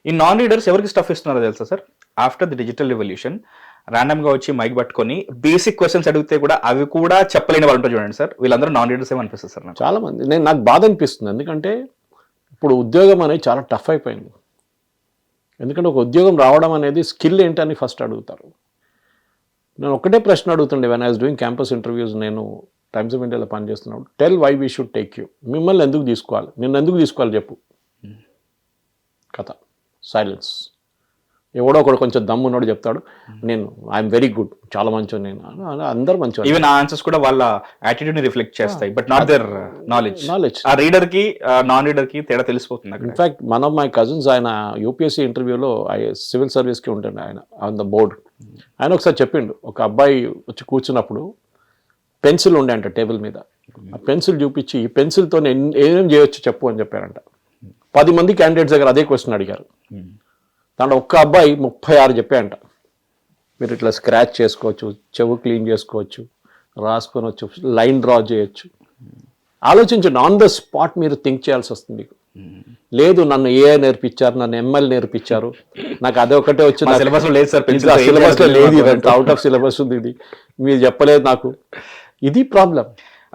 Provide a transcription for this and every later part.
ఈ non readers ఎవరికి stuff ఇస్తున్నారో తెలుసా sir? After the digital revolution random గా వచ్చి మైక్ పట్టుకొని బేసిక్ క్వశ్చన్స్ అడిగితే కూడా అవి కూడా చెప్పలేని వాళ్ళు ఉంటారు చూడండి సార్. వీళ్ళందరూ నాన్ రీడర్స్ ఏమనిపిస్తుంది సార్ నాకు. చాలా మంది నాకు బాధ అనిపిస్తుంది. ఎందుకంటే ఇప్పుడు ఉద్యోగం అనేది చాలా టఫ్ అయిపోయింది. ఎందుకంటే ఒక ఉద్యోగం రావడం అనేది స్కిల్ ఏంటని ఫస్ట్ అడుగుతారు. నేను ఒకటే ప్రశ్న అడుగుతుండే when I was doing campus interviews. నేను టైమ్స్ ఆఫ్ ఇండియాలో పనిచేస్తున్నప్పుడు tell why we should take you. మిమ్మల్ని ఎందుకు తీసుకోవాలి, నిన్ను ఎందుకు తీసుకోవాలి చెప్పు. కథ సైలెన్స్. ఎవడో ఒకడు కొంచెం దమ్మున్నాడు చెప్తాడు, నేను ఐఎమ్ వెరీ గుడ్, చాలా మంచి నేను. అందరు మంచి. ఈవెన్ ఆ ఆన్సర్స్ కూడా వాళ్ళ యాటిట్యూడ్ ని రిఫ్లెక్ట్ చేస్తాయి, బట్ నాట్ దేర్ నాలెడ్జ్. ఆ రీడర్ కి నాన్ రీడర్ కి తేడా తెలిసిపోతుంది. In fact one of my cousins, ఆయన యూపీఎస్సీ ఇంటర్వ్యూలో సివిల్ సర్వీస్ కి ఉంటాడు ఆయన ఆన్ ద బోర్డ్. ఆయన ఒకసారి చెప్పిండు, ఒక అబ్బాయి వచ్చి కూర్చున్నప్పుడు పెన్సిల్ ఉండే అంట టేబుల్ మీద. ఆ పెన్సిల్ చూపించి ఈ పెన్సిల్తో ఏమేం చేయొచ్చు చెప్పు అని చెప్పారంట. 10 మంది క్యాండిడేట్స్ దగ్గర అదే క్వశ్చన్ అడిగారు. దాంట్లో ఒక్క అబ్బాయి 36 చెప్పాయంట. మీరు ఇట్లా స్క్రాచ్ చేసుకోవచ్చు, చెవు క్లీన్ చేసుకోవచ్చు, రాసుకొనవచ్చు, లైన్ డ్రా చేయొచ్చు. ఆలోచించండి, ఆన్ ద స్పాట్ మీరు థింక్ చేయాల్సి వస్తుంది మీకు. లేదు నన్ను ఏఐ నేర్పించారు, నన్ను ఎంఎల్ నేర్పించారు, నాకు అదే ఒకటే వచ్చింది, సిలబస్ లేదు సార్, సిలబస్ లో లేదు, ఇదంతా అవుట్ ఆఫ్ సిలబస్ ఉంది, ఇది మీరు చెప్పలేదు నాకు. ఇది problem.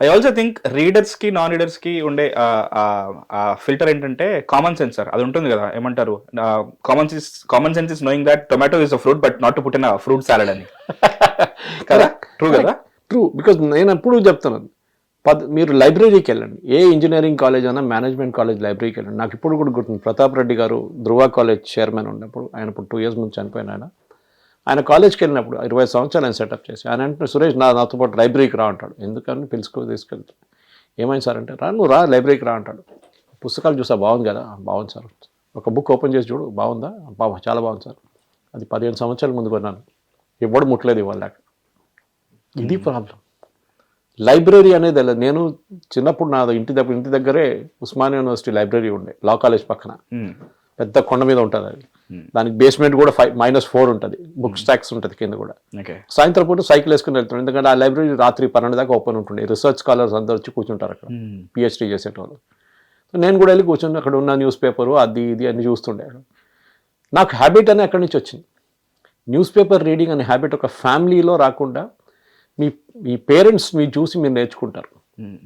I also think readers కి నాన్ రీడర్స్ కి ఉండే ఫిల్టర్ ఏంటంటే కామన్ సెన్స్ సార్. అది ఉంటుంది కదా, ఏమంటారు, common sense is knowing that tomato is a fruit but not to put in a fruit salad అని. కదా, ట్రూ కదా? ట్రూ. బికాజ్ నేను ఎప్పుడు చెప్తున్నాను, మీరు లైబ్రరీకి వెళ్ళండి, ఏ ఇంజనీరింగ్ కాలేజ్ అయినా, మేనేజ్మెంట్ కాలేజ్ లైబ్రరీకి వెళ్ళండి. నాకు ఇప్పుడు కూడా గుర్తుంది, ప్రతాప్ రెడ్డి గారు ధృవ కాలేజ్ చైర్మన్ ఉన్నప్పుడు, ఆయన ఇప్పుడు 2 years ముందు చనిపోయిన ఆయన కాలేజ్కి వెళ్ళినప్పుడు 20 సంవత్సరాలు ఆయన సెటప్ చేసి ఆయన అంటే, సురేష్ నాతో పాటు లైబ్రరీకి రా అంటాడు. ఎందుకని తీసుకెళ్తాడు. ఏమైంది సార్ అంటే, నువ్వు రా లైబ్రరీకి రా అంటాడు. పుస్తకాలు చూసా, బాగుంది కదా, బాగుంది సార్. ఒక బుక్ ఓపెన్ చేసి చూడు, బాగుందా, చాలా బాగుంది సార్. అది 15 సంవత్సరాల ముందు కొన్నాను, ఎవ్వడు ముట్టలేదు ఇవాళ దాకా. ఇది ప్రాబ్లం. లైబ్రరీ అనేది నేను చిన్నప్పుడు నా ఇంటి దగ్గరే ఉస్మానియా యూనివర్సిటీ లైబ్రరీ ఉండే, లా కాలేజ్ పక్కన. పెద్ద కొండ మీద ఉంటుంది అది. దానికి బేస్మెంట్ కూడా -4 ఉంటుంది, బుక్ స్టాక్స్ ఉంటుంది కింద కూడా. సాయంత్రం పూట సైకిల్ వేసుకుని వెళ్తుండే, ఎందుకంటే ఆ లైబ్రరీ రాత్రి 12 దాకా ఓపెన్ ఉంటుండే. రీసెర్చ్ స్కాలర్స్ అందరూ వచ్చి కూర్చుంటారు అక్కడ, పిహెచ్డీ చేసేటోళ్ళు. నేను కూడా వెళ్ళి కూర్చొని అక్కడ ఉన్న న్యూస్ పేపరు అది ఇది అన్ని చూస్తుండే. నాకు హ్యాబిట్ అని అక్కడి నుంచి వచ్చింది. న్యూస్ పేపర్ రీడింగ్ అనే హ్యాబిట్ ఒక ఫ్యామిలీలో రాకుండా మీ పేరెంట్స్ మీరు చూసి మీరు నేర్చుకుంటారు.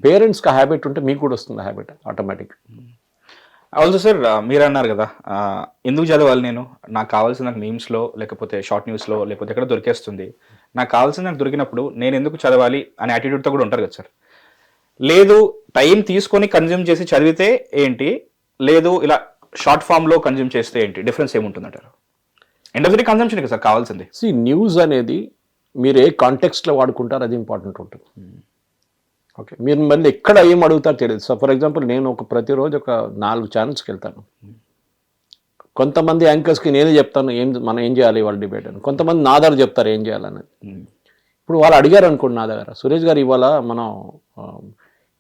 పేరెంట్స్కి ఆ హ్యాబిట్ ఉంటే మీకు కూడా వస్తుంది ఆ హ్యాబిట్ ఆటోమేటిక్. ఆల్సో సార్, మీరు అన్నారు కదా, ఎందుకు చదవాలి నేను, నాకు కావాల్సిన నాకు మీమ్స్లో లేకపోతే షార్ట్ న్యూస్లో లేకపోతే ఎక్కడ దొరికేస్తుంది, నాకు కావాల్సింది నాకు దొరికినప్పుడు నేను ఎందుకు చదవాలి అనే యాటిట్యూడ్తో కూడా ఉంటారు కదా సార్. లేదు టైం తీసుకొని కన్జ్యూమ్ చేసి చదివితే ఏంటి, లేదు ఇలా షార్ట్ ఫామ్లో కన్జ్యూమ్ చేస్తే ఏంటి, డిఫరెన్స్ ఏముంటుందంటారు? End of the day consumption కదా సార్ కావాల్సింది. న్యూస్ అనేది మీరు ఏ కాంటెక్స్ట్లో వాడుకుంటారు, అది ఇంపార్టెంట్ ఉంటుంది. ఓకే, మీరు మళ్ళీ ఎక్కడ ఏం అడుగుతారో తెలియదు. సో ఫర్ ఎగ్జాంపుల్, నేను ప్రతిరోజు ఒక 4 ఛానల్స్కి వెళ్తాను. కొంతమంది యాంకర్స్కి నేనే చెప్తాను మనం ఏం చేయాలి ఇవాళ డిబేట్ అని, కొంతమంది నా దగ్గర చెప్తారు ఏం చేయాలనేది. ఇప్పుడు వాళ్ళు అడిగారు అనుకోండి నా దగ్గర, సురేష్ గారు ఇవాళ మనం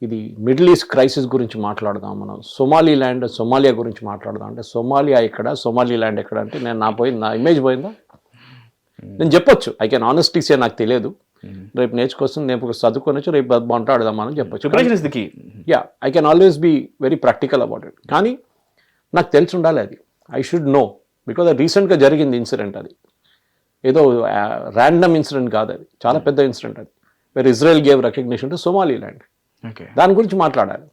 ఇది మిడిల్ ఈస్ట్ క్రైసిస్ గురించి మాట్లాడదాం, మనం సోమాలియా గురించి మాట్లాడదాం అంటే, సోమాలియా ఎక్కడ, సోమాలిలాండ్ ఎక్కడ అంటే, నా ఇమేజ్ పోయిందా? నేను చెప్పొచ్చు, ఐ కెన్ ఆనెస్ట్లీ సే నాకు తెలియదు, రేపు నేర్చుకొస్తుంది, నేను చదువుకొని వచ్చి రేపు మాట్లాడదామని చెప్పొచ్చు. Yeah, I can always be very practical about it. కానీ నాకు తెలిసి ఉండాలి అది, ఐ షుడ్ నో, బికాజ్ అది రీసెంట్గా జరిగింది ఇన్సిడెంట్. అది ఏదో ర్యాండమ్ ఇన్సిడెంట్ కాదు, అది చాలా పెద్ద ఇన్సిడెంట్. అది where Israel gave recognition to Somaliland. దాని గురించి మాట్లాడాలి.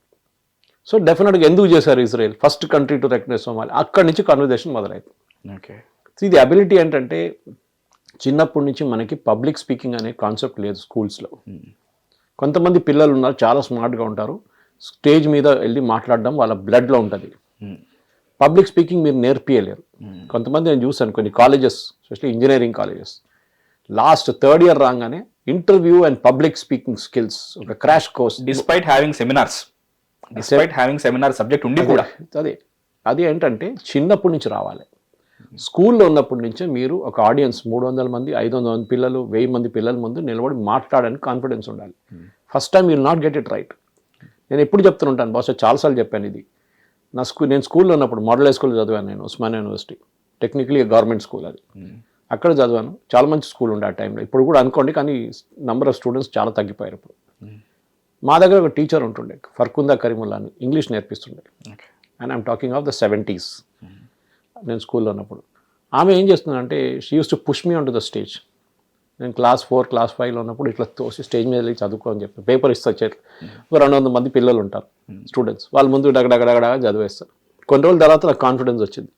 సో డెఫినెట్గా ఎందుకు చేశారు Israel, first country to recognize Somali, అక్కడి నుంచి కన్వర్జేషన్ మొదలైంది. ఇది అబిలిటీ ఏంటంటే, చిన్నప్పటి నుంచి మనకి పబ్లిక్ స్పీకింగ్ అనే కాన్సెప్ట్ లేదు స్కూల్స్లో. కొంతమంది పిల్లలు ఉన్నారు చాలా స్మార్ట్గా ఉంటారు, స్టేజ్ మీద వెళ్ళి మాట్లాడడం వాళ్ళ బ్లడ్లో ఉంటుంది. పబ్లిక్ స్పీకింగ్ మీరు నేర్పియలేరు. కొంతమంది నేను చూసాను కొన్ని colleges, especially engineering colleges, last 3rd year రాగానే interview and public speaking skills ఒక crash course, despite having seminar subject ఉండి కూడా. అది ఏంటంటే చిన్నప్పటి నుంచి రావాలి. స్కూల్లో ఉన్నప్పటి నుంచే మీరు ఒక ఆడియన్స్ 300 మంది 500 మంది పిల్లలు 1000 మంది పిల్లల ముందు నిలబడి మాట్లాడడానికి కాన్ఫిడెన్స్ ఉండాలి. First time you will not get it right. నేను ఎప్పుడు చెప్తుంటాను, బహుశా చాలాసార్లు చెప్పాను ఇది. నేను స్కూల్లో ఉన్నప్పుడు మోడల్ హై స్కూల్లో చదివాను, నేను Osmania university, technically government school అది. అక్కడ చదివాను, చాలా మంచి స్కూల్ ఉండే ఆ టైంలో. ఇప్పుడు కూడా అనుకోండి, కానీ నెంబర్ ఆఫ్ స్టూడెంట్స్ చాలా తగ్గిపోయారు ఇప్పుడు. మా దగ్గర ఒక టీచర్ ఉంటుండే, ఫర్కుందా కరీముల్లా అని, ఇంగ్లీష్ నేర్పిస్తుండే. And I'm talking of the 70s. నేను స్కూల్లో ఉన్నప్పుడు. ఆమె ఏం చేస్తుందంటే she use to push me on to the stage. నేను క్లాస్ 4, క్లాస్ 5లో ఉన్నప్పుడు ఇట్లా తోసి స్టేజ్ మీద వెళ్ళి చదువుకోని చెప్పి పేపర్ ఇస్తే వచ్చేట్లు. ఒక 200 మంది పిల్లలు ఉంటారు స్టూడెంట్స్, వాళ్ళ ముందు డగడగడగడగా చదివేస్తారు. కొన్ని రోజుల తర్వాత నాకు కాన్ఫిడెన్స్ వచ్చింది,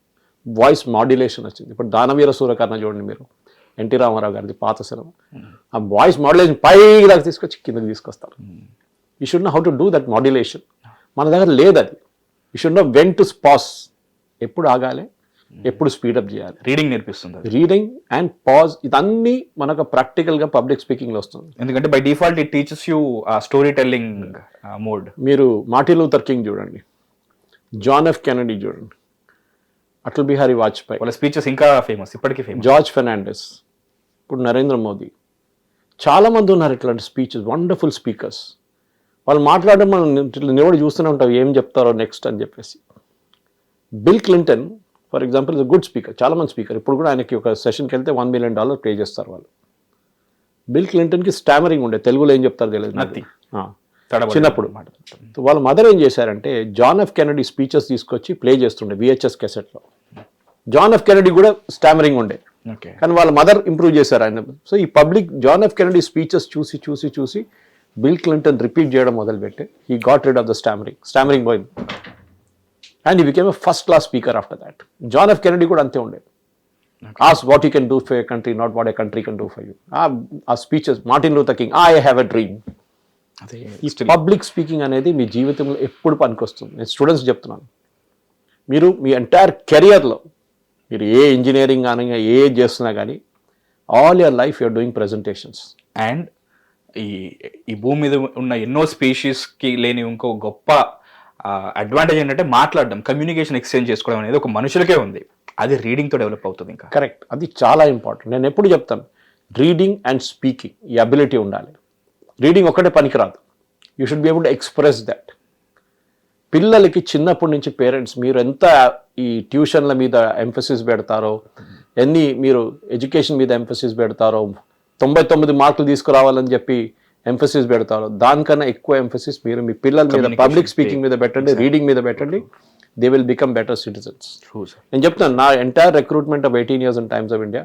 వాయిస్ మాడ్యులేషన్ వచ్చింది. ఇప్పుడు దానవీర సూరకర్ణ చూడండి మీరు, ఎన్టీ రామారావు గారిది పాత సినిమా. ఆ వాయిస్ మాడ్యులేషన్ పైకి దాకా తీసుకొచ్చి కిందకి తీసుకొస్తారు. You should know how to do that modulation. మన దగ్గర లేదు అది. You should know when to pass, ఎప్పుడు ఆగాలి, ఎప్పుడు స్పీడప్ చేయాలి. రీడింగ్ నేర్పిస్తుంది. రీడింగ్ అండ్ పాజ్, ఇదన్నీ మనకు ప్రాక్టికల్గా పబ్లిక్ స్పీకింగ్లో వస్తుంది. ఎందుకంటే by default it teachers you story telling mode. మీరు మార్టిన్ లూథర్ కింగ్ చూడండి, జాన్ ఎఫ్ కెనడీ చూడండి, అటల్ బిహారీ వాజ్పేయి, వాళ్ళ స్పీచెస్ ఇంకా ఫేమస్, ఇప్పటికీ ఫేమస్. జార్జ్ ఫెర్నాండెస్, ఇప్పుడు నరేంద్ర మోదీ, చాలామంది ఉన్నారు ఇట్లాంటి స్పీచెస్, వండర్ఫుల్ స్పీకర్స్. వాళ్ళు మాట్లాడడం మనం నిలబడి చూస్తూనే ఉంటాం ఏం చెప్తారో నెక్స్ట్ అని చెప్పేసి. Bill Clinton for example is good speaker, చాలా మంది స్పీకర్. ఇప్పుడు కూడా ఆయనకి ఒక సెషన్కి వెళ్తే $1 million పే చేస్తారు వాళ్ళు. బిల్ క్లింటన్కి స్టామరింగ్ ఉండే, తెలుగులో ఏం చెప్తారో తెలియదు చిన్నప్పుడు. వాళ్ళ మదర్ ఏం చేశారంటే జాన్ ఎఫ్ కెనడీ స్పీచెస్ తీసుకొచ్చి ప్లే చేస్తుండే VHS క్యాసెట్లో. జాన్ ఎఫ్ కెనడీ కూడా స్టామరింగ్ ఉండే, కానీ వాళ్ళ మదర్ ఇంప్రూవ్ చేశారు ఆయన. సో ఈ public John F Kennedy speeches చూసి చూసి చూసి బిల్ క్లింటన్ రిపీట్ చేయడం మొదలుపెట్టి he got rid of the stammering పోయింది. And he became a first class speaker after that. John F Kennedy కూడా అంతే ఉండేది. Ask what you can do for a country, not what a country can do for you. ఆ speeches, Martin Luther King, I have a dream. ఈ public speaking అనేది మీ జీవితంలో ఎప్పుడు పనికొస్తుంది. నేను స్టూడెంట్స్ చెప్తున్నాను, మీరు మీ ఎంటైర్ కెరియర్లో మీరు ఏ ఇంజనీరింగ్ కానీ ఏ చేస్తున్నా కానీ all your life you're doing presentations. And ఈ భూమి మీద ఉన్న ఎన్నో స్పీషీస్కి లేని ఇంకో గొప్ప అడ్వాంటేజ్ ఏంటంటే మాట్లాడడం, కమ్యూనికేషన్ ఎక్స్చేంజ్ చేసుకోవడం అనేది ఒక మనుషులకే ఉంది. అది రీడింగ్తో డెవలప్ అవుతుంది. ఇంకా కరెక్ట్, అది చాలా ఇంపార్టెంట్. నేను ఎప్పుడు చెప్తాను, రీడింగ్ అండ్ స్పీకింగ్ ఈ అబిలిటీ ఉండాలి. రీడింగ్ ఒక్కటే పనికిరాదు, you should be able to express that. పిల్లలకి చిన్నప్పటి నుంచి పేరెంట్స్ మీరు ఎంత ఈ ట్యూషన్ల మీద ఎంఫసిస్ పెడతారో, మీరు ఎడ్యుకేషన్ మీద ఎంఫసిస్ పెడతారో, 99 మార్కులు తీసుకురావాలని చెప్పి ఎంఫసిస్ పెడతారో, దానికన్నా ఎక్కువ ఎంఫసిస్ మీరు మీ పిల్లల మీద పబ్లిక్ స్పీకింగ్ మీద పెట్టండి, రీడింగ్ మీద పెట్టండి. They will become better citizens. నేను చెప్తాను, నా entire recruitment of 18 years in Times of India,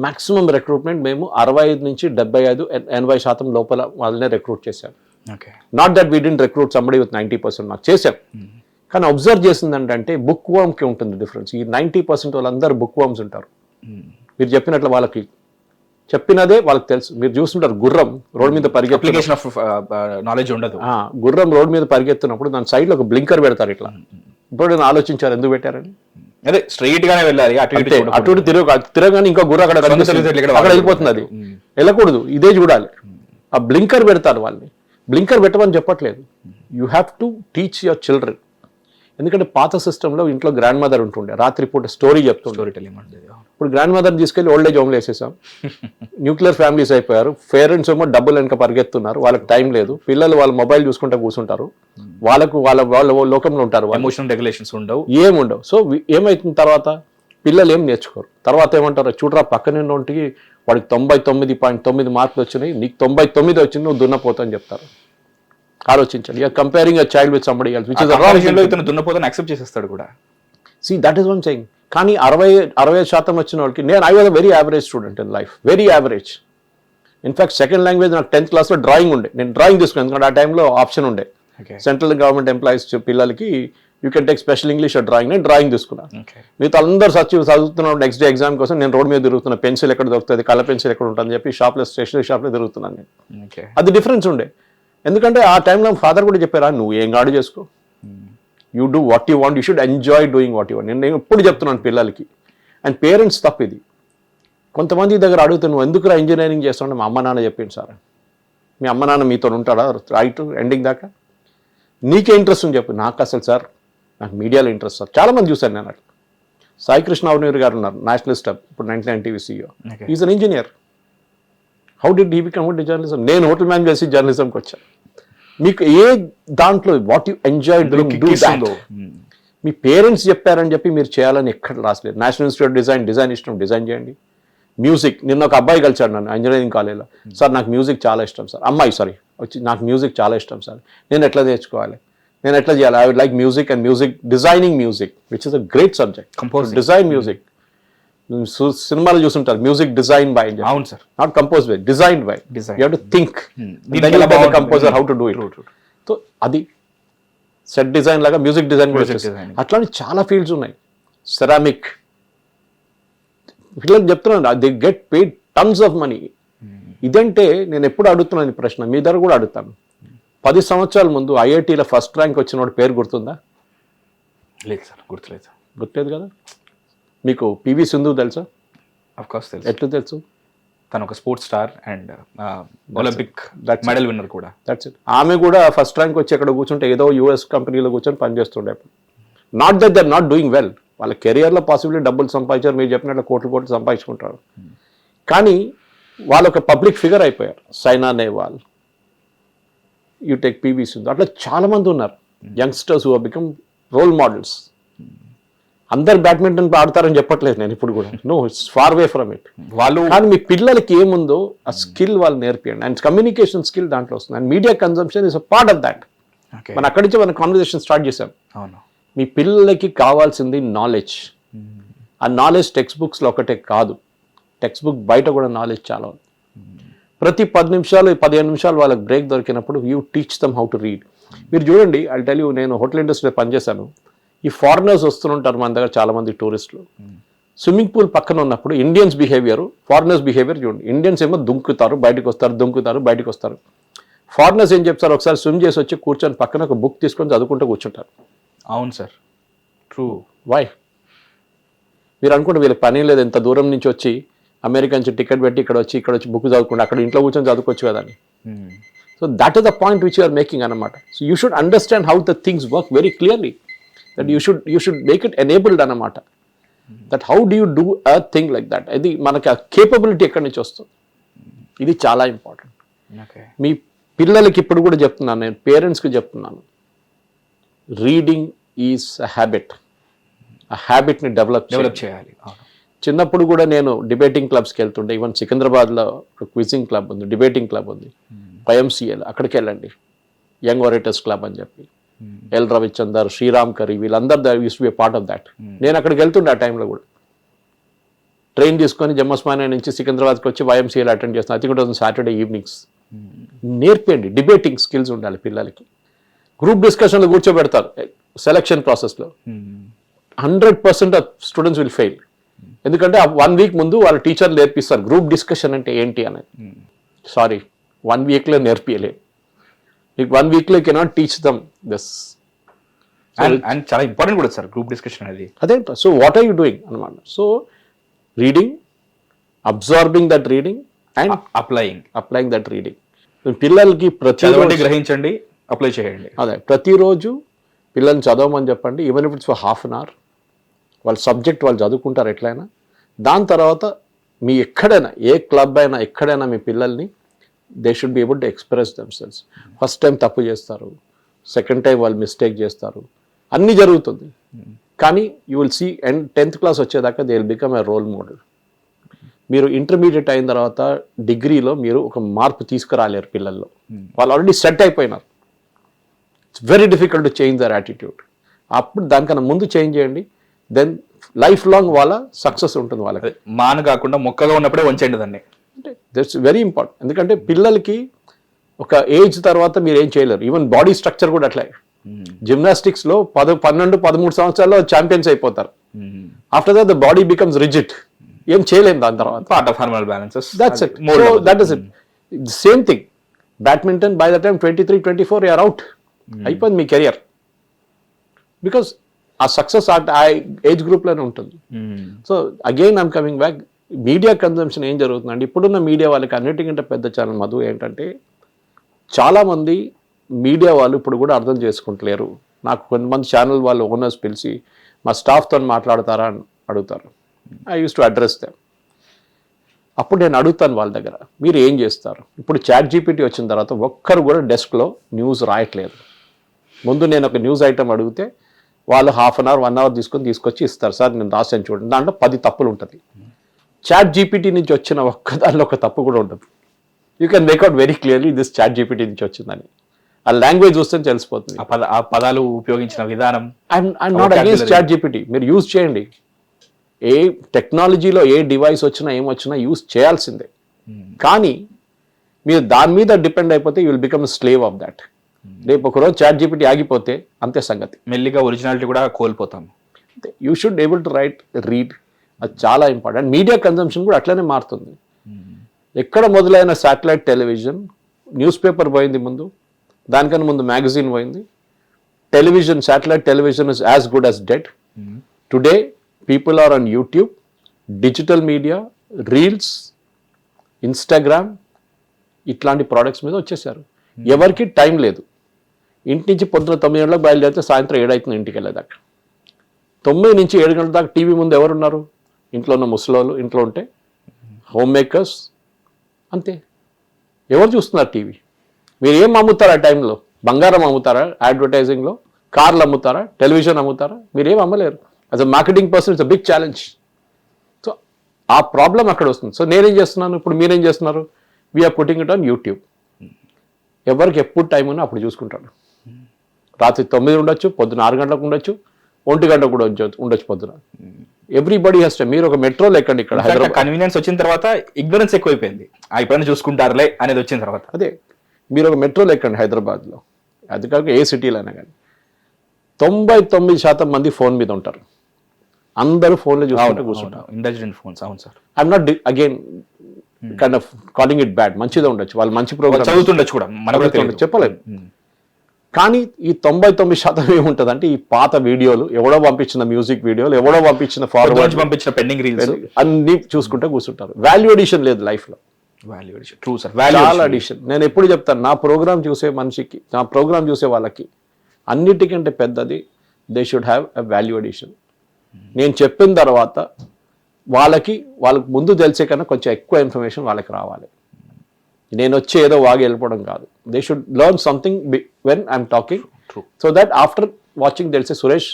maximum recruitment మేము 65 నుంచి 75-80% లోపల వాళ్ళనే రిక్రూట్ చేశాం. Not that we didn't recruit somebody with 90%, నాకు చేశాం. కానీ అబ్జర్వ్ చేసింది అంటే బుక్ వర్మ్కి ఉంటుంది డిఫరెన్స్. ఈ 90% వాళ్ళందరూ బుక్ వర్మ్స్ ఉంటారు. మీరు చెప్పినట్లు వాళ్ళకి చెప్పినదే వాళ్ళకి తెలుసు. మీరు చూస్తుంటారు గుర్రం రోడ్ మీద అప్లికేషన్ ఆఫ్ నాలెడ్జ్ ఉండదు. గుర్రం రోడ్ మీద పరిగెత్తున్నప్పుడు దాని సైడ్లో ఒక బ్లింకర్ పెడతారు ఇట్లా. ఇప్పుడు నేను ఆలోచించారు ఎందుకు పెట్టారని. అదే స్ట్రైట్ గానే వెళ్ళాలి, అటు తిరగగానే ఇంకో గుర్ర అక్కడ వెళ్ళిపోతుంది. అది వెళ్ళకూడదు, ఇదే చూడాలి. ఆ బ్లింకర్ పెడతారు వాళ్ళని. బ్లింకర్ పెట్టమని చెప్పట్లేదు, you have to teach your children. ఎందుకంటే పాత సిస్టంలో ఇంట్లో గ్రాండ్ మదర్ ఉంటుండే, రాత్రిపూట స్టోరీ చెప్తుండే. ఇప్పుడు గ్రాండ్ మదర్ తీసుకెళ్లి ఓల్డ్ ఏజ్ హోమ్లో వేసేసాం. న్యూక్లియర్ ఫ్యామిలీస్ అయిపోయారు. పేరెంట్స్ ఏమో డబ్బులు వెనక పరిగెత్తున్నారు, వాళ్ళకి టైం లేదు. పిల్లలు వాళ్ళ మొబైల్ చూసుకుంటూ కూర్చుంటారు, వాళ్ళ లోకంలో ఉంటారు. ఎమోషనల్ రెగ్యులేషన్స్ ఉండవు, ఏముండవు. సో ఏమవుతుంది తర్వాత, పిల్లలు ఏం నేర్చుకోరు. తర్వాత ఏమంటారు, చూడరా పక్కన ఒంటికి వాడికి 99.9 మార్కులు వచ్చినాయి, నీకు 99 వచ్చింది, నువ్వు దున్నపోతా అని చెప్తారు. ఆలోచించండి, you're comparing a child with somebody else, which is wrong. ఇతను దున్నపోతాను యాక్సెప్ట్ చేసేస్తాడు కూడా. See that is one saying. కానీ 60% వచ్చిన వాళ్ళకి, I was a very average student in life, very average. In fact second language నాకు 10th క్లాస్లో డ్రాయింగ్ ఉండే. నేను డ్రాయింగ్ తీసుకున్నాను, ఎందుకంటే ఆ టైంలో ఆప్షన్ ఉండే. సెంట్రల్ గవర్నమెంట్ ఎంప్లాయీస్ పిల్లలకి you can take special English drawing. నేను డ్రాయింగ్ తీసుకున్నాను. మిగతా అందరూ చదువుతున్నాను నెక్స్ట్ డే ఎగ్జామ్ కోసం. నేను రోడ్ మీద తిరుగుతున్నా, పెన్సిల్ ఎక్కడ దొరుకుతుంది, కలర్ పెన్సిల్ ఎక్కడ ఉంటుంది చెప్పి స్టేషనరీ షాప్లో తిరుగుతున్నాను నేను. అది డిఫరెన్స్ ఉండే. ఎందుకంటే ఆ టైంలో ఫాదర్ కూడా చెప్పారా, నువ్వు ఏం గాడు చేసుకో, you do what you want, you should enjoy doing what you want. నేను ఎప్పుడు చెప్తున్నాను పిల్లలకి. అండ్ పేరెంట్స్ తప్పు ఇది. కొంతమంది దగ్గర అడుగుతాను, నువ్వు ఎందుకు ఇంజనీరింగ్ చేస్తావు? మా అమ్మ నాన్న చెప్పింది సార్. మీ అమ్మ నాన్న మీతో ఉంటాడా రైట్ ఎండింగ్ దాకా? నీకే ఇంట్రెస్ట్ అని చెప్పి. నాకు అసలు సార్, నాకు మీడియాలో ఇంట్రెస్ట్ సార్. చాలామంది చూశాను నేను అట్లా. సాయి కృష్ణ అవనీర్ గారు ఉన్నారు, నేషనలిస్ట్, ఇప్పుడు 99 TV CEO. Is an engineer. How did he become journalism? నేను హోటల్ మేనేజ్ చేసి జర్నలిజంకి వచ్చాను. మీకు ఏ దాంట్లో what you enjoy doing, do that. Me parents చెప్పారని చెప్పి మీరు చేయాలని ఎక్కడ రాసలేదు. నేషనల్ ఇన్స్టిట్యూట్ డిజైన్ ఇష్టం, డిజైన్ చేయండి. మ్యూజిక్, నిన్న ఒక అబ్బాయి కలిసాడు నన్ను ఇంజనీరింగ్ కాలేజ్లో. సార్ నాకు మ్యూజిక్ చాలా ఇష్టం సార్. అమ్మాయి వచ్చి నాకు మ్యూజిక్ చాలా ఇష్టం సార్, నేను ఎట్లా నేర్చుకోవాలి? నేను ఎట్లా చేయాలి? I would like music and designing music, which is a great subject. Composing. Design music, సినిమాలు చూస్తుంటారు, మ్యూజిక్ డిజైన్ బై, అవును sir. Not compose by, design by. Design. You have to think దీనికి ఎలా బాగుంటుంది? Composer how to do it. So అది set design లాగా music design కూడా Music వచ్చేస్తుంది. designing. అట్లాంటి చాలా ఫీల్డ్స్ ఉన్నాయి. సెరామిక్ పిల్లలు చెప్తున్నాను, they get paid tons of money. ఇదంటే నేను ఎప్పుడు అడుగుతున్నాను ఈ ప్రశ్న, మీ దగ్గర కూడా అడుగుతాను. 10 సంవత్సరాల ముందు ఐఐటీలో ఫస్ట్ ర్యాంక్ వచ్చిన వాడి పేరు గుర్తుందా? లేదు సార్, గుర్తులేదు. గుర్తులేదు కదా. మీకు పివి సింధు తెలుసా? ఆఫ్ కోర్స్ తెలుసు. ఎట్లు తెలుసు? తను ఒక sports star and Olympic That's it. Medal winner కూడా. That's it. ఆమె కూడా ఫస్ట్ ర్యాంక్ వచ్చి ఎక్కడ కూర్చుంటే ఏదో యూఎస్ కంపెనీలో కూర్చొని పనిచేస్తుండే. Not that they're not doing well, వాళ్ళ కెరియర్లో పాసిబిలిటీ డబ్బులు సంపాదించారు, మీరు చెప్పినట్లు కోట్లు సంపాదించుకుంటారు. కానీ వాళ్ళు ఒక పబ్లిక్ ఫిగర్ అయిపోయారు. Saina Nehwal, you take P V Sindhu, అట్లా చాలా మంది ఉన్నారు youngsters who have become role models. అందరు బ్యాడ్మింటన్ ఆడతారని చెప్పట్లేదు నేను ఇప్పుడు కూడా, no, it's far way from it. వాళ్ళు కానీ మీ పిల్లలకి ఏముందో ఆ స్కిల్ వాళ్ళు నేర్పియండి. అండ్ కమ్యూనికేషన్ స్కిల్ దాంట్లో వస్తుంది. And media consumption is a part of that. Okay. మనం అక్కడి నుంచి మన కాన్వర్సేషన్ స్టార్ట్ చేసాం. అవును. మీ పిల్లలకి కావాల్సింది నాలెడ్జ్. ఆ నాలెడ్జ్ టెక్స్ట్ బుక్స్లో ఒకటే కాదు, టెక్స్ట్ బుక్ బయట కూడా నాలెడ్జ్ చాలా ఉంది. ప్రతి 10 నిమిషాలు 15 నిమిషాలు వాళ్ళకి బ్రేక్ దొరికినప్పుడు you teach them how to read. మీరు చూడండి, ఐ టెల్ యూ, నేను హోటల్ ఇండస్ట్రీలో పనిచేశాను. ఈ ఫారినర్స్ వస్తుంటారు మన దగ్గర చాలా మంది టూరిస్టులు. స్విమ్మింగ్ పూల్ పక్కన ఉన్నప్పుడు ఇండియన్స్ బిహేవియర్, ఫారినర్స్ బిహేవియర్ చూడండి. ఇండియన్స్ ఏమో దుంకుతారు బయటకు వస్తారు. ఫారినర్స్ ఏం చెప్తారు, ఒకసారి స్విమ్ చేసి వచ్చి కూర్చొని పక్కన ఒక బుక్ తీసుకొని చదువుకుంటూ కూర్చుంటారు. అవును సార్, ట్రూ. వై? మీరు అనుకుంటే వీళ్ళకి పని లేదు, ఎంత దూరం నుంచి వచ్చి అమెరికా నుంచి టికెట్ పెట్టి ఇక్కడ వచ్చి బుక్ చదువుకుంటే అక్కడ ఇంట్లో కూర్చొని చదువుకోవచ్చు కదా అని. So that is the point which you're making అన్నమాట. So you should understand how the things work very clearly, that you should make it enabled అన్నమాట. That how do you do a thing like that. అది మనకి ఆ capability ఎక్కడి నుంచి వస్తుంది, ఇది చాలా ఇంపార్టెంట్. ఓకే. మీ పిల్లలకి ఇప్పుడు కూడా చెప్తున్నాను, నేను పేరెంట్స్కి చెప్తున్నాను, రీడింగ్ ఈజ్ అ హ్యాబిట్. ఆ హ్యాబిట్ని డెవలప్ చేయాలి. అవును. చిన్నప్పుడు కూడా నేను డిబేటింగ్ క్లబ్స్కి వెళ్తుండే. ఈవెన్ సికింద్రాబాద్లో ఒక క్విజింగ్ క్లబ్ ఉంది, డిబేటింగ్ క్లబ్ ఉంది, YMCA, అక్కడికి వెళ్ళండి, యంగ్ ఆరేటర్స్ క్లబ్ అని చెప్పి. ఎల్ రవిచందర్, శ్రీరామ్ కరీ, వీళ్ళందరూ used be part of that. నేను అక్కడికి వెళ్తుండే ఆ టైంలో కూడా. ట్రైన్ తీసుకొని జమ్మస్మానే నుంచి సికింద్రాబాద్కి వచ్చి YMCAలో అటెండ్ చేస్తాను. I think it was Saturday evenings. నేర్పేయండి, డిబేటింగ్ స్కిల్స్ ఉండాలి పిల్లలకి. గ్రూప్ డిస్కషన్లో కూర్చోబెడతారు సెలక్షన్ ప్రాసెస్లో. 100% ఆఫ్ స్టూడెంట్స్ విల్ ఫెయిల్. ఎందుకంటే 1 వీక్ ముందు వాళ్ళ టీచర్లు నేర్పిస్తారు గ్రూప్ డిస్కషన్ అంటే ఏంటి అనేది. సారీ, 1 వీక్లో నేర్పియలేదు. మీకు 1 వీక్లో cannot teach them this. And చాలా ఇంపార్టెంట్ కూడా సార్ గ్రూప్ డిస్కషన్ అనేది. అదేంట. So what are you doing అనమాట. So reading, absorbing that reading and applying that reading. పిల్లలకి చదవండి, గ్రహించండి, అప్లై చేయండి. అదే, ప్రతిరోజు పిల్లల్ని చదవమని చెప్పండి. Even if it's for ½ an hour, వాళ్ళ సబ్జెక్ట్ వాళ్ళు చదువుకుంటారు ఎట్లయినా. దాని తర్వాత మీ ఎక్కడైనా, ఏ క్లబ్ అయినా ఎక్కడైనా మీ పిల్లల్ని they should be able to express themselves. First time తప్పు చేస్తారు, సెకండ్ టైం వాళ్ళు మిస్టేక్ చేస్తారు, అన్నీ జరుగుతుంది. కానీ you will see and 10th class వచ్చేదాకా they will become a role model. మీరు ఇంటర్మీడియట్ అయిన తర్వాత డిగ్రీలో మీరు ఒక మార్పు తీసుకురాలేరు పిల్లల్లో, వాళ్ళు ఆల్రెడీ సెట్ అయిపోయినారు. It's very difficult to change their attitude. అప్పుడు దానికన్నా ముందు చేంజ్ చేయండి, దెన్ లైఫ్ లాంగ్ వాళ్ళ సక్సెస్ ఉంటుంది వాళ్ళకి. మాన కాకుండా మొక్కగా ఉన్నప్పుడే వంచండి దాన్ని. అంటే దట్స్ వెరీ ఇంపార్టెంట్. ఎందుకంటే పిల్లలకి ఒక ఏజ్ తర్వాత మీరు ఏం చేయలేరు. ఈవెన్ బాడీ స్ట్రక్చర్ కూడా అట్లే. జిమ్నాస్టిక్స్లో 12, 13 సంవత్సరాల్లో ఛాంపియన్స్ అయిపోతారు. After that the body becomes rigid, ఏం చేయలేము దాని తర్వాత. Part of hormonal balances. That's it. So that is it. Same thing badminton, by the time 23, 24 you're out, అయిపోయింది మీ కెరియర్. బికాస్ ఆ సక్సెస్ ఆ ఏజ్ గ్రూప్లోనే ఉంటుంది. So again I'm coming back, media consumption ఏం జరుగుతుందండి ఇప్పుడున్న మీడియా వాళ్ళకి అన్నిటికంటే పెద్ద ఛానల్ మధు ఏంటంటే, చాలామంది మీడియా వాళ్ళు ఇప్పుడు కూడా అర్థం చేసుకుంటలేరు. నాకు కొంతమంది ఛానల్ వాళ్ళు ఓనర్స్ పిలిచి మా స్టాఫ్తో మాట్లాడతారా అని అడుగుతారు. I use to address them. అప్పుడు నేను అడుగుతాను వాళ్ళ దగ్గర, మీరు ఏం చేస్తారు? ఇప్పుడు ChatGPT వచ్చిన తర్వాత ఒక్కరు కూడా డెస్క్లో న్యూస్ రాయట్లేదు. ముందు నేను ఒక న్యూస్ ఐటమ్ అడిగితే వాళ్ళు ½ అన్ అవర్ 1 అవర్ తీసుకొచ్చి ఇస్తారు. సార్ నేను రాసాను చూడండి, దాంట్లో 10 తప్పులు ఉంటుంది. ChatGPT నుంచి వచ్చిన ఒక్క దానిలో ఒక తప్పు కూడా ఉండదు. You can make out very clearly this ChatGPT నుంచి వచ్చిందని. ఆ లాంగ్వేజ్ చూస్తే తెలిసిపోతుంది. ఆ పదాలు ఉపయోగించిన విధానం. I'm not against chat GPT, మీరు యూజ్ చేయండి. ఏ టెక్నాలజీలో ఏ డివైస్ వచ్చినా ఏమొచ్చినా యూజ్ చేయాల్సిందే. కానీ మీరు దాని మీద డిపెండ్ అయిపోతే you will become slave of that. రేపు ఒకరోజు చాట్ జీపీటీ ఆగిపోతే అంతే సంగతి. మెల్లిగా ఒరిజినాలిటీ కూడా కోల్పోతాం. You should able to read. అది చాలా ఇంపార్టెంట్. మీడియా కన్జంప్షన్ కూడా అట్లనే మారుతుంది. ఎక్కడ మొదలైన శాటిలైట్ టెలివిజన్, న్యూస్ పేపర్ పోయింది ముందు, దానికన్నా ముందు మ్యాగజైన్ పోయింది. Television, satellite television is as good as dead. Today people are on YouTube, digital media, reels, Instagram, ఇట్లాంటి ప్రోడక్ట్స్ మీద వచ్చేసారు. ఎవరికి టైం లేదు. ఇంటి నుంచి పొద్దున 9 గంటలకు బయలుదేరితే సాయంత్రం 7 అవుతుంది ఇంటికి వెళ్ళేదాకా. 9 నుంచి 7 గంటల దాకా టీవీ ముందు ఎవరున్నారు? ఇంట్లో ఉన్న ముసలోళ్ళు, ఇంట్లో ఉంటే హోమ్ మేకర్స్, అంతే. ఎవరు చూస్తున్నారు టీవీ? మీరు ఏం అమ్ముతారా ఆ టైంలో? బంగారం అమ్ముతారా అడ్వర్టైజింగ్లో? కార్లు అమ్ముతారా? టెలివిజన్ అమ్ముతారా? మీరేం అమ్మలేరు. As a marketing person it's a big challenge. So ఆ ప్రాబ్లం అక్కడ వస్తుంది. సో నేనేం చేస్తున్నాను, ఇప్పుడు మీరేం చేస్తున్నారు? We're putting it on YouTube. ఎవరికి ఎప్పుడు టైం ఉన్నా అప్పుడు చూసుకుంటాడు. రాత్రి 9 ఉండొచ్చు, పొద్దున 6 గంటలకు ఉండొచ్చు, 1 గంటకు కూడా ఉండొచ్చు పొద్దున. Everybody has time. మీరు ఒక మెట్రోలో ఎక్కండి. ఇక్కడ హైదరాబాద్ కన్వీనియన్స్ వచ్చిన తర్వాత ఇగ్నరెన్స్ ఎక్కువైపోయింది. ఎప్పుడైనా చూసుకుంటారులే అనేది వచ్చిన తర్వాత. అదే, మీరు ఒక మెట్రోలో ఎక్కండి హైదరాబాద్లో, అది కాక ఏ సిటీలో అయినా కానీ 99% మంది ఫోన్ మీద ఉంటారు. అందరూ ఫోన్లో చూసుకుంటూ కూర్చుంటారు. Intelligent phones. అవును sir. I'm not again kind of calling it bad. మంచిదే ఉండొచ్చు, వాళ్ళు మంచి ప్రోగ్రామ్ చదువుతుండొచ్చు కూడా, మనకు చెప్పలేదు. కానీ ఈ 99% ఏముంటుందంటే ఈ పాత వీడియోలు, ఎవడో పంపించిన మ్యూజిక్ వీడియోలు, ఎవడో పంపించిన ఫార్వర్డ్, పంపించిన పెండింగ్ రీల్స్ అన్ని చూసుకుంటూ కూర్చుంటారు. వాల్యూ అడిషన్ లేదు లైఫ్లో. Value addition. True sir. చాలా అడిషన్. నేను ఎప్పుడు చెప్తాను, నా ప్రోగ్రామ్ చూసే మనిషికి, నా ప్రోగ్రామ్ చూసే వాళ్ళకి అన్నిటికంటే పెద్దది they should have a value addition. నేను చెప్పిన తర్వాత వాళ్ళకి ముందు తెలిసే కన్నా కొంచెం ఎక్కువ ఇన్ఫర్మేషన్ వాళ్ళకి రావాలి. నేను వచ్చి ఏదో వాగి వెళ్ళిపోవడం కాదు. They should learn something when I'm talking, so that after watching తెలిసే సురేష్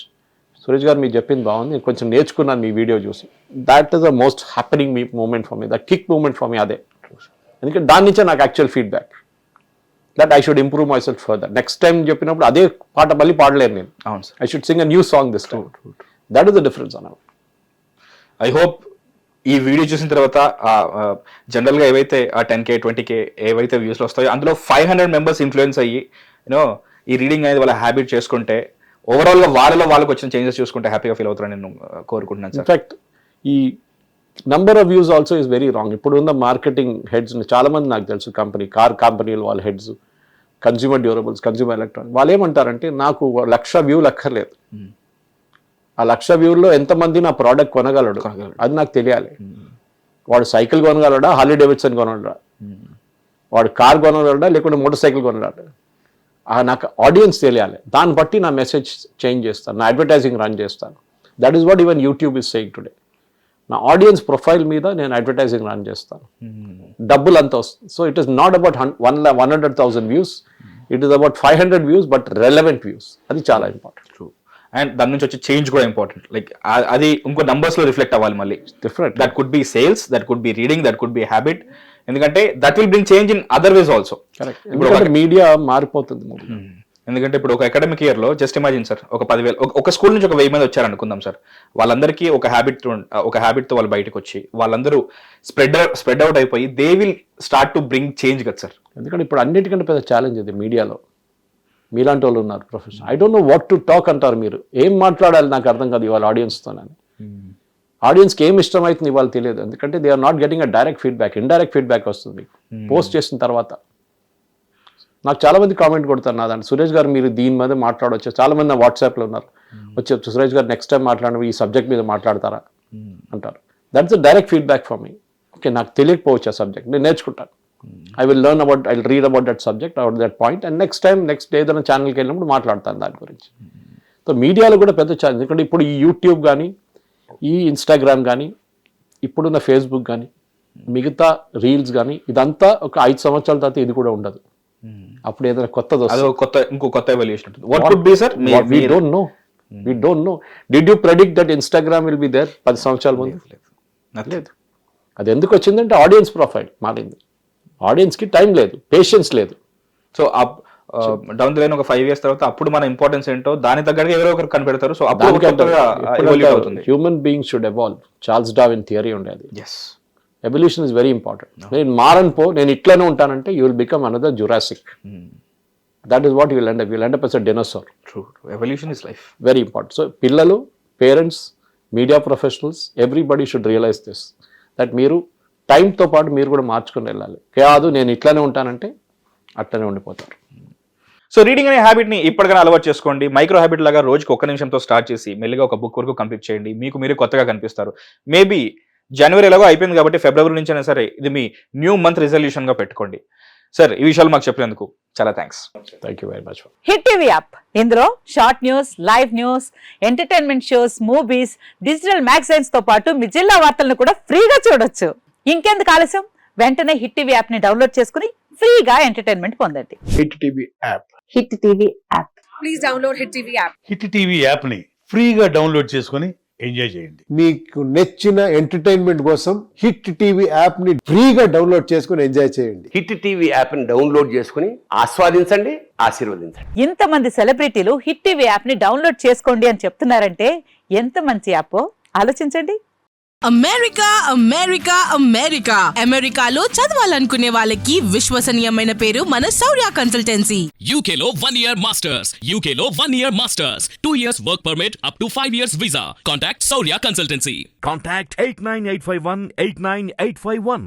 గారు మీరు చెప్పింది బాగుంది, నేను కొంచెం నేర్చుకున్నాను మీ వీడియో చూసి. That is the most happening moment for me, the kick moment for me. అదే, ఎందుకంటే దాని నుంచే నాకు actual feedback that I should improve myself further. Next time చెప్పినప్పుడు అదే పాట మళ్ళీ పాడలేను నేను. అవును sir. I should sing a new song this time. That is the difference అన్న. ఐ హోప్ ఈ వీడియో చూసిన తర్వాత జనరల్గా ఏవైతే ఆ 10K 20K ఏవైతే వ్యూస్లో వస్తాయో అందులో 500 మెంబర్స్ ఇన్ఫ్లుయెన్స్ అయ్యి ఈ రీడింగ్ అనేది వాళ్ళ హ్యాబిట్ చేసుకుంటే ఓవరాల్గా వాళ్ళకి వచ్చిన చేంజెస్ చూసుకుంటే హ్యాపీగా ఫీల్ అవుతారని నేను కోరుకుంటున్నాను సార్. ఇన్ఫాక్ట్ ఈ number of views also is very wrong. ఇప్పుడు ఉన్న మార్కెటింగ్ హెడ్స్ చాలా మంది నాకు తెలుసు, కార్ కంపెనీలు వాళ్ళ heads, consumer durables, consumer electronics, వాళ్ళు ఏమంటారంటే నాకు 1,00,000 వ్యూలు అక్కర్లేదు, ఆ 1,00,000 వ్యూల్లో ఎంతమంది నా ప్రోడక్ట్ కొనగలడు అది నాకు తెలియాలి. వాడు సైకిల్ కొనగలడా, హార్లీ డేవిడ్సన్ కొనగలడా, వాడు కార్ కొనగలడా, లేకుంటే మోటార్ సైకిల్ కొనగలడా, నాకు ఆడియన్స్ తెలియాలి. దాన్ని బట్టి నా మెసేజ్ చేంజ్ చేస్తాను, నా అడ్వర్టైజింగ్ రన్ చేస్తాను. That is what even YouTube is saying today. నా ఆడియన్స్ ప్రొఫైల్ మీద నేను అడ్వర్టైజింగ్ రన్ చేస్తాను, డబ్బులు అంతా వస్తుంది. So it is not about 100,000 views, it is about 500 views but relevant views. అది చాలా ఇంపార్టెంట్. అండ్ దాని నుంచి వచ్చే చేంజ్ కూడా ఇంపార్టెంట్. లైక్ అది ఇంకో నంబర్స్ లో రిఫ్లెక్ట్ అవ్వాలి మళ్ళీ. Different. That could be sales, that could be reading, that could be habit. ఎందుకంటే that will bring change in other ways also. ఇప్పుడు మీడియా మారిపోతుంది. ఎందుకంటే ఇప్పుడు ఒక అకాడమిక్ ఇయర్ లో జస్ట్ ఇమాజిన్ సార్, ఒక 10,000 ఒక స్కూల్ నుంచి ఒక 1000 మంది వచ్చారనుకుందాం సార్. వాళ్ళందరికీ ఒక హ్యాబిట్ తో వాళ్ళు బయటకు వచ్చి వాళ్ళందరూ స్ప్రెడ్ అవుట్ అయిపోయి they will start to bring change కదా సార్. ఎందుకంటే ఇప్పుడు అన్నిటికంటే పెద్ద ఛాలెంజ్ ఇది మీడియాలో. మీలాంటి వాళ్ళు ఉన్నారు professional, I don't know what to talk అంటారు. మీరు ఏం మాట్లాడాలి నాకు అర్థం కాదు ఇవాళ ఆడియన్స్తోనని. ఆడియన్స్కి ఏం ఇష్టమవుతుంది ఇవాళ తెలియదు. ఎందుకంటే they are not getting a direct feedback, indirect feedback వస్తుంది పోస్ట్ చేసిన తర్వాత. నాకు చాలా మంది కామెంట్ కొడతారు నా దాంట్లో, సురేష్ గారు మీరు దీని మీద మాట్లాడవచ్చు. చాలా మంది నా వాట్సాప్లో ఉన్నారు, వచ్చి సురేష్ గారు నెక్స్ట్ టైం మాట్లాడినప్పుడు ఈ సబ్జెక్ట్ మీద మాట్లాడతారా అంటారు. That's the direct feedback for me. Okay, నాకు తెలియకపోవచ్చు ఆ సబ్జెక్ట్, నేను నేర్చుకుంటాను. I will learn about, I will read about that subject about that point, and next ఏదైనా ఛానల్కి వెళ్ళినప్పుడు మాట్లాడతాను దాని గురించి. సో మీడియాలో కూడా పెద్ద ఛాలెంజ్. ఎందుకంటే ఇప్పుడు ఈ యూట్యూబ్ కానీ, ఈ ఇన్స్టాగ్రామ్ కానీ, ఇప్పుడున్న ఫేస్బుక్ కానీ, మిగతా రీల్స్ కానీ, ఇదంతా ఒక 5 సంవత్సరాల తర్వాత ఇది కూడా ఉండదు. అప్పుడు ఏదైనా కొత్తది వస్తుంది, ఇంకో కొత్త ఎవల్యూషన్ ఉంటుంది. What could be sir? We don't know. Did you predict that Instagram will be there 10 సంవత్సరాల ముందు? లేదు. అది ఎందుకు వచ్చిందంటే ఆడియన్స్ ప్రొఫైల్ మారింది. ఆడియన్స్కి టైం లేదు, పేషెన్స్ లేదు. సో డౌన్ ది లైన్ ఒక 5 years తర్వాత అప్పుడు మన ఇంపార్టెన్స్ ఏంటో దాని తగ్గట్టుగా ఎవరో ఒకరు కనిపెడతారు. సో అప్పుడు అవుతుంది. Human being should evolve. Charles Darwin theory ఉండేది. Yes, evolution is very important. నేను మారను నేను ఇట్లనే ఉంటానంటే you will become another Jurassic. That is what you will end up. You will end up as a dinosaur. True, evolution is life. Very important. So పిల్లలు, parents, media professionals, everybody should realize this, that మీరు టైంతో పాటు మీరు కూడా మార్చుకుని వెళ్ళాలి. కాదు నేను ఇట్లానే ఉంటానంటే అట్లనే ఉండిపోతారు. సో రీడింగ్ అనే హ్యాబిట్ని ఇప్పటికైనా అలవాటు చేసుకోండి. మైక్రో హ్యాబిట్ లాగా రోజుకి 1 నిమిషంతో స్టార్ట్ చేసి మెల్లిగా ఒక బుక్ వరకు కంప్లీట్ చేయండి. మీకు మీరు కొత్తగా కనిపిస్తారు. మేబీ జనవరి ఎలాగో అయిపోయింది కాబట్టి ఫిబ్రవరి నుంచి అయినా సరే ఇది మీ న్యూ మంత్ రిజల్యూషన్గా పెట్టుకోండి. సార్, ఈ విషయాలు మాకు చెప్పినందుకు చాలా thanks. Thank you very much. Hit TV app, ఇందులో short news, live news, entertainment shows, movies, digital magazines తో పాటు మీ జిల్లా వార్తలను కూడా ఫ్రీగా చూడొచ్చు. ఇంకెందుకు ఆలస్యం, వెంటనే హిట్ టీవీ యాప్ ని డౌన్లోడ్ చేసుకుని ఫ్రీగా ఎంటర్టైన్మెంట్ పొందండి. Hit TV app. Hit TV app. Please download hit TV app. Hit TV యాప్ని ఫ్రీగా డౌన్లోడ్ చేసుకొని ఎంజాయ్ చేయండి. మీకు నచ్చిన ఎంటర్టైన్మెంట్ కోసం హిట్ టీవీ యాప్ ని ఫ్రీగా డౌన్లోడ్ చేసుకుని ఎంజాయ్ చేయండి. హిట్ టీవీ యాప్ని డౌన్లోడ్ చేసుకుని ఆస్వాదించండి, ఆశీర్వదించండి. ఇంతమంది సెలబ్రిటీలు హిట్ టీవీ యాప్ ని డౌన్లోడ్ చేసుకోండి అని చెప్తున్నారంటే ఎంత మంచి యాప్ ఆలోచించండి. అమెరికా అమెరికా అమెరికా అమెరికాలో చదవాలనుకునే వాళ్ళకి విశ్వసనీయమైన పేరు మన శౌర్య కన్సల్టెన్సీ. UK లో 1 year masters, UK లో 1 year masters, 2 years work permit up to 5 years visa. Contact Saurya Consultancy. Contact 89851 89851.